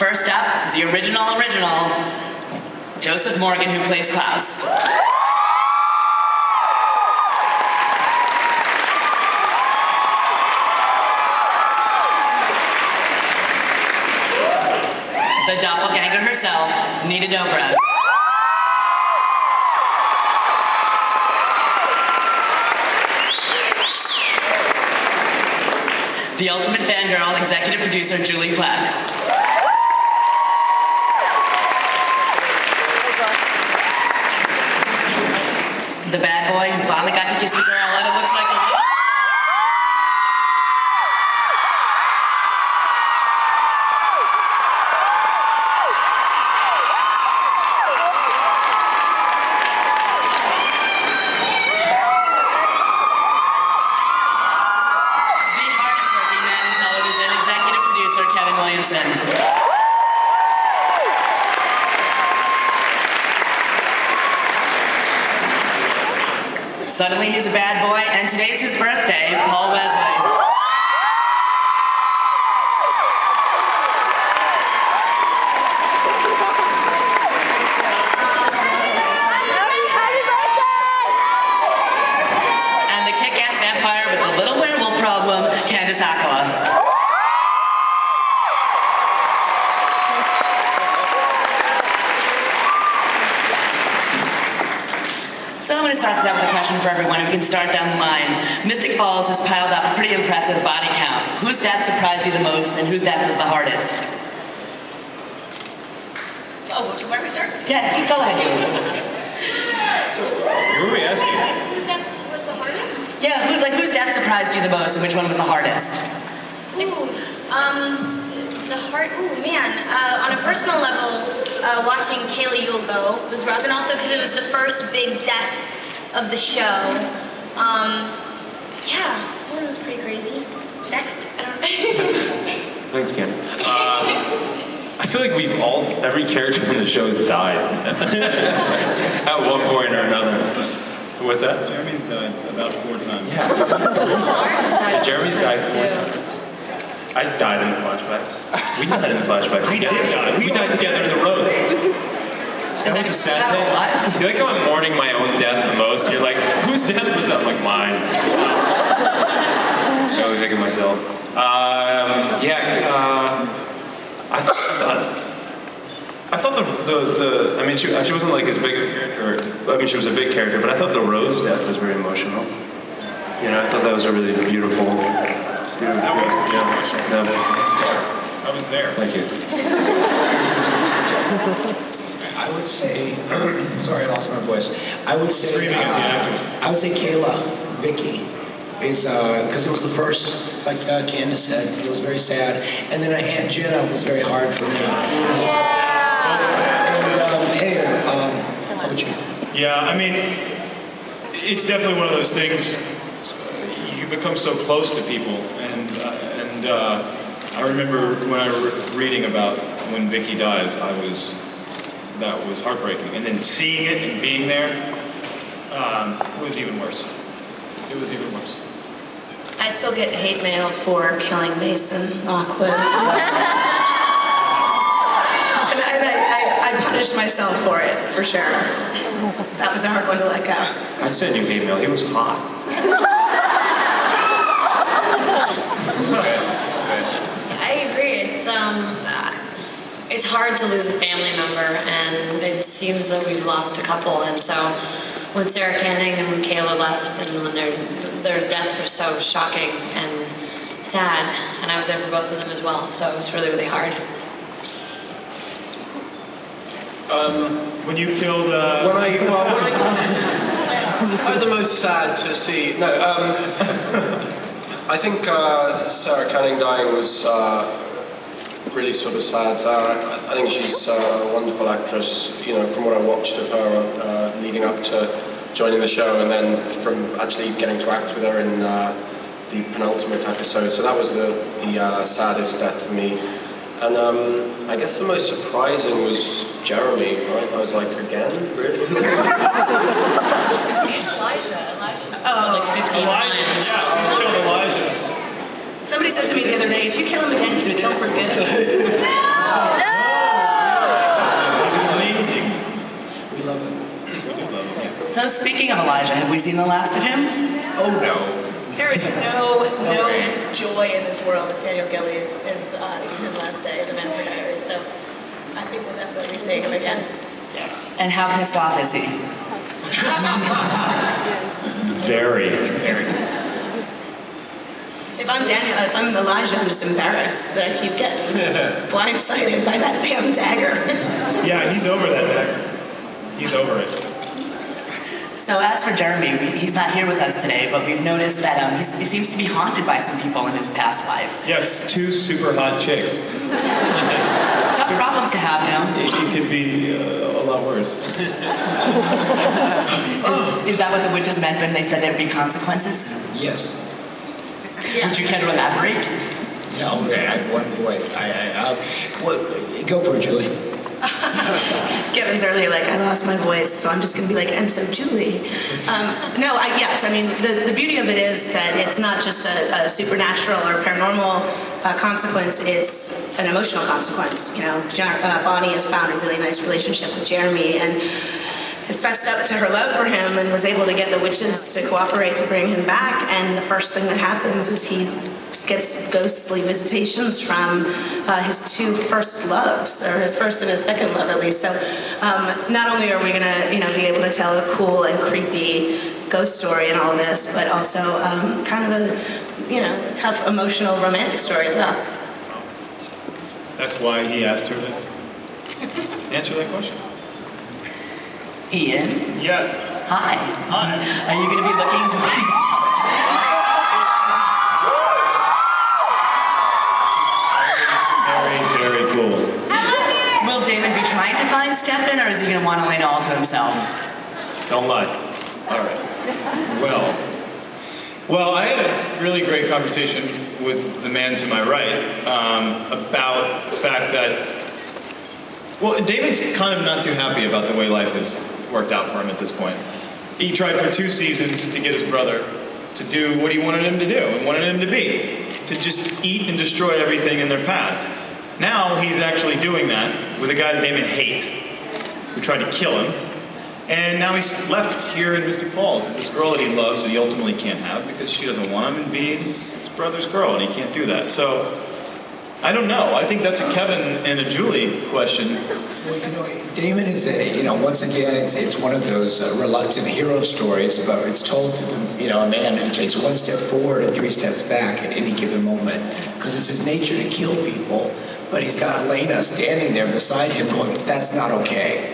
First up, the original, Joseph Morgan, who plays Klaus. The doppelganger herself, Nita Dobrev. The ultimate fangirl, executive producer, Julie Plec. The bad boy who finally got to kiss the girl, and it looks like a... Williamson. Suddenly he's a bad boy, and today's his birthday, Paul Wesley. And the kick-ass vampire with the little werewolf problem, Candice Accola. So I'm going to start this out with a question for everyone, and we can start down the line. Mystic Falls has piled up a pretty impressive body count. Whose death surprised you the most, and whose death was the hardest? Oh, where do we start? Yeah, go ahead, Julie. Who are we asking? Whose death was the hardest? Yeah, whose death surprised you the most, and which one was the hardest? On a personal level, watching Kaylee Yule go was rough, and also because it was the first big death of the show. Yeah, that one was pretty crazy. Next, I don't know. Thanks, Ken. I feel like every character in the show has died at one point or another. What's that? Jeremy's died about 4 times. Yeah, Jeremy's died 4 times. I died in the flashbacks. We died in the flashbacks. We died together in the road. That was a sad thing. You like how I'm mourning my own death the most? You're like, whose death was that? I'm like, mine. I was thinking myself. I thought I mean, she wasn't like as big a character. I mean, she was a big character, but I thought the Rose death was very emotional. You know, I thought that was a really beautiful. I was there. Thank you. I would say, sorry, I lost my voice. I would say, Screaming at the actors. I would say Kayla, Vicky, is because it was the first, like Candice said, it was very sad. And then Aunt Jenna was very hard for me. And how about you? Yeah, I mean, it's definitely one of those things. You become so close to people, and I remember when I was reading about when Vicky dies, that was heartbreaking, and then seeing it and being there was even worse. It was even worse. I still get hate mail for killing Mason Lockwood. and I punished myself for it, for sure. That was a hard one to let go. I sent you hate mail. He was hot. I agree. It's hard to lose a family member, and it seems that we've lost a couple. And so, when Sarah Canning and when Kayla left, and when their deaths were so shocking and sad, and I was there for both of them as well. So it was really, really hard. When you killed. I was the most sad to see. No, I think Sarah Canning dying was really sort of sad. I think she's a wonderful actress, you know, from what I watched of her leading up to joining the show, and then from actually getting to act with her in the penultimate episode. So that was the saddest death for me. And I guess the most surprising was Jeremy, right? I was like, again? Really? Elijah. Oh, Like 15 Elijah, times. yeah, you killed Elijah. Somebody said to me the other day, if you kill him again, you can kill for good. No! speaking of Elijah, have we seen the last of him? Oh no. There is no joy in this world that Daniel Gilly is seen his last day of the Vampire Diaries. So I think we'll definitely be seeing him again. Yes. And how pissed off is he? Very. If I'm Elijah, I'm just embarrassed that I keep getting blindsided by that damn dagger. Yeah, he's over that dagger. He's over it. So as for Jeremy, he's not here with us today, but we've noticed that he seems to be haunted by some people in his past life. Yes, 2 super hot chicks. Tough problems to have, you know? It could be a lot worse. Is that what the witches meant when they said there'd be consequences? Yes. Would you care to elaborate? No, I have one voice. Go for it, Julie. Kevin's earlier like, I lost my voice, so I'm just going to be like, and so Julie. Yes, I mean, the beauty of it is that it's not just a supernatural or paranormal consequence, it's an emotional consequence. You know, Bonnie has found a really nice relationship with Jeremy and fessed up to her love for him and was able to get the witches to cooperate to bring him back, and the first thing that happens is he gets ghostly visitations from his 2 first loves, or his first and his second love at least. So not only are we going to be able to tell a cool and creepy ghost story and all this, but also kind of a tough emotional romantic story as well. That's why he asked her to answer that question. Ian? Yes. Hi. Hi. Are you going to be looking... Very cool. Will David be trying to find Stefan, or is he going to want to lay it all to himself? Don't lie. All right. Well, I had a really great conversation with the man to my right about the fact that, David's kind of not too happy about the way life has worked out for him at this point. He tried for 2 seasons to get his brother to do what he wanted him to do and wanted him to be, to just eat and destroy everything in their paths. Now he's actually doing that with a guy that David hates, who tried to kill him. And now he's left here in Mystic Falls with this girl that he loves that he ultimately can't have because she doesn't want him, and B, it's his brother's girl and he can't do that. So, I don't know. I think that's a Kevin and a Julie question. Well, Damon is once again, it's one of those reluctant hero stories, but it's told to a man who takes 1 step forward and 3 steps back at any given moment, because it's his nature to kill people, but he's got Elena standing there beside him going, that's not okay.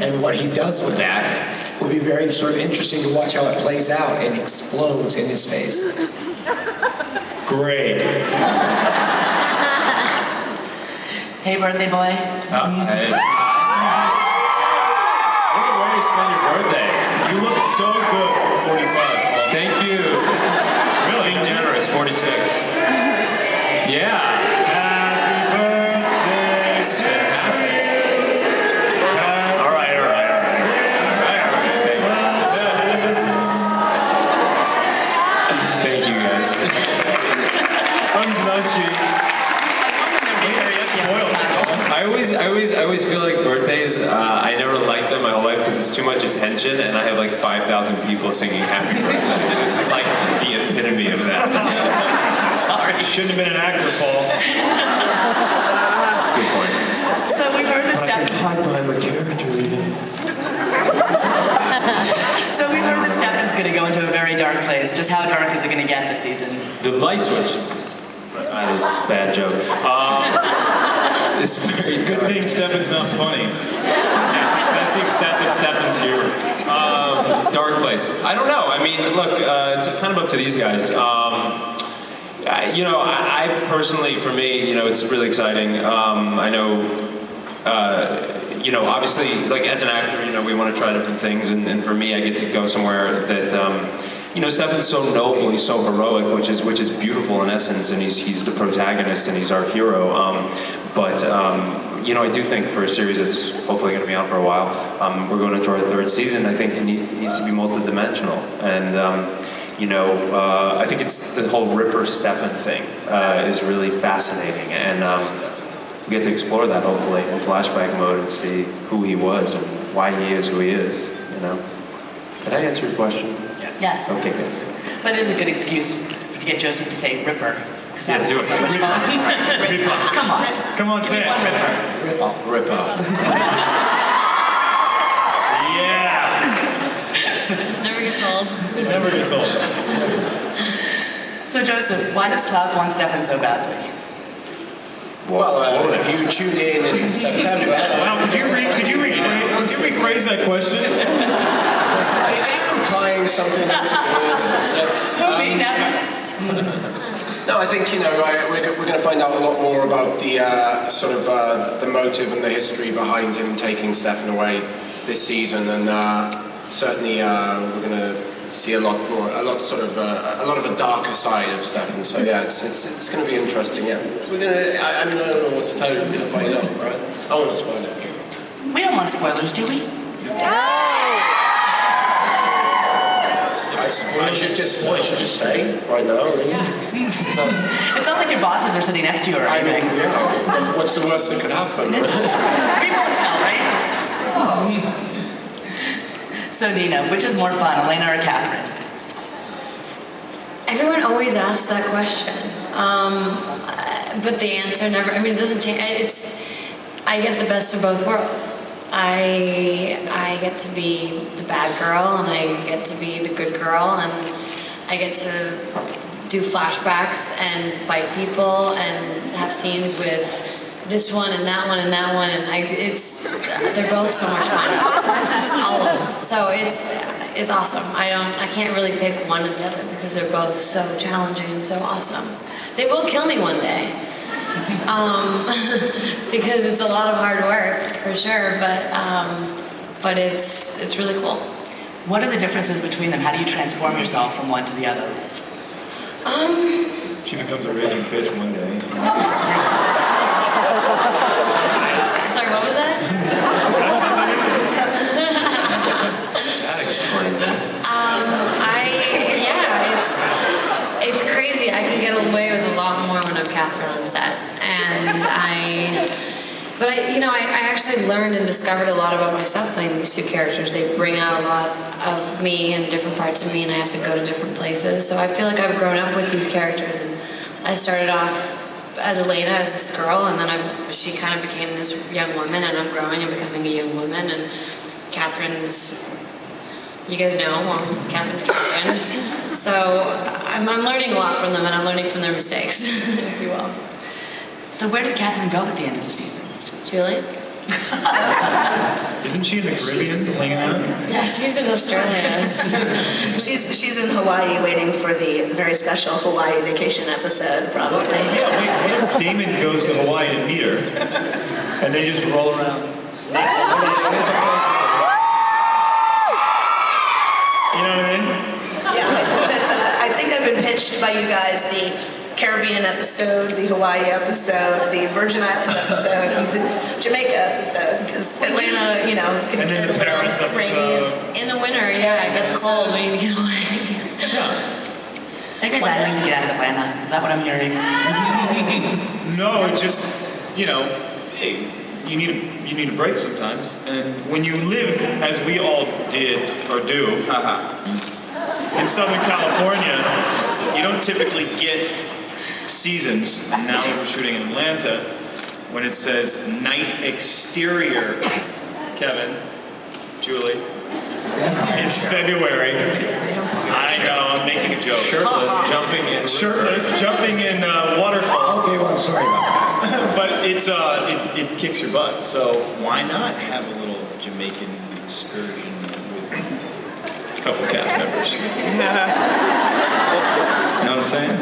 And what he does with that will be very sort of interesting to watch how it plays out and explodes in his face. Great. Hey, birthday boy. Hey. What a way to spend your birthday. You look so good for 45, Paul. Thank you. Really Being generous, 46. Yeah. Happy birthday. It's fantastic. All right. Thank you, guys. I always feel like birthdays, I never liked them my whole life because it's too much attention, and I have like 5,000 people singing happy birthday. This is like the epitome of that. Sorry. Shouldn't have been an actor, Paul. That's a good point. So we've heard that Stefan... hide behind my character even. So we've heard that Stefan's going to go into a very dark place. Just how dark is it going to get this season? The light switch. That is a bad joke. It's very Good thing Stefan's not funny. That's the extent of Stefan's humor. Dark place. I don't know. I mean, look, it's kind of up to these guys. I personally, for me, it's really exciting. I know, obviously, like as an actor, we want to try different things, and for me, I get to go somewhere that, Stefan's so noble, he's so heroic, which is beautiful in essence, and he's the protagonist and he's our hero. But I do think for a series that's hopefully going to be on for a while, we're going into our 3rd season. I think it needs to be multidimensional, and I think it's the whole Ripper Stefan thing is really fascinating, and we get to explore that hopefully in flashback mode and see who he was and why he is who he is. Did I answer your question? Yes. Okay, good. But it is a good excuse to get Joseph to say Ripper. Yeah, do it. Ripper. Come on. Come on, say it. Ripper. Ripper. Yeah. It never gets old. It never gets old. So Joseph, why does Klaus want Stefan so badly? Well, if you tune in September... Wow, could you rephrase that question? I am implying something that's Me, never. No, I think, you know, we're going to find out a lot more about the sort of the motive and the history behind him taking Stefan away this season, and certainly we're going to see a lot of a darker side of Stefan. So yeah, it's going to be interesting. Yeah, we're going to. I mean, I don't know what to tell you. We're going to find out, right? I want to spoil it. We don't want spoilers, do we? I should just say right now. Really? Yeah. It's not like your bosses are sitting next to you or I anything. mean, yeah. What's the worst that could happen? We won't tell, right? So Nina, which is more fun, Elena or Catherine? Everyone always asks that question, but the answer never. I mean, it doesn't change. I get the best of both worlds. I get to be the bad girl, and I get to be the good girl, and I get to do flashbacks and bite people and have scenes with this one and that one and that one, and they're both so much fun, all of them. So it's awesome. I can't really pick one or the other because they're both so challenging and so awesome. They will kill me one day, because it's a lot of hard work for sure. But it's really cool. What are the differences between them? How do you transform yourself from one to the other? She becomes a raging bitch one day. Sorry, what was that? That explains it. It's crazy. I can get away with a lot more when I'm Catherine on set, and But I actually learned and discovered a lot about myself playing these two characters. They bring out a lot of me and different parts of me, and I have to go to different places. So I feel like I've grown up with these characters, and I started off as Elena, as this girl, and then she kind of became this young woman, and I'm growing and becoming a young woman, and Catherine's, you guys know, well, Catherine's Catherine. So I'm learning a lot from them, and I'm learning from their mistakes, if you will. So where did Catherine go at the end of the season? Julie? Isn't she in the Caribbean hanging out? Yeah, she's in Australia. She's in Hawaii waiting for the very special Hawaii vacation episode, probably. Yeah, what if Damon goes to Hawaii to meet her, and they just roll around? You know what I mean? Yeah, I think I've been pitched by you guys the Caribbean episode, the Hawaii episode, the Virgin Islands episode, and the Jamaica episode, because Atlanta, can And then get the a little Paris rainy. episode. In the winter, yeah, it gets cold. We need to get away. Are you guys idling to get out of Atlanta? Is that what I'm hearing? No, it just, you need a break sometimes. And when you live, as we all did, or do, in Southern California, you don't typically get seasons. Now that we're shooting in Atlanta, when it says night exterior, Kevin, Julie, in February. I know, I'm making a joke. Shirtless, jumping in waterfall. Okay, well, I'm sorry about that. But it kicks your butt. So why not have a little Jamaican excursion with a couple cast members? You know what I'm saying?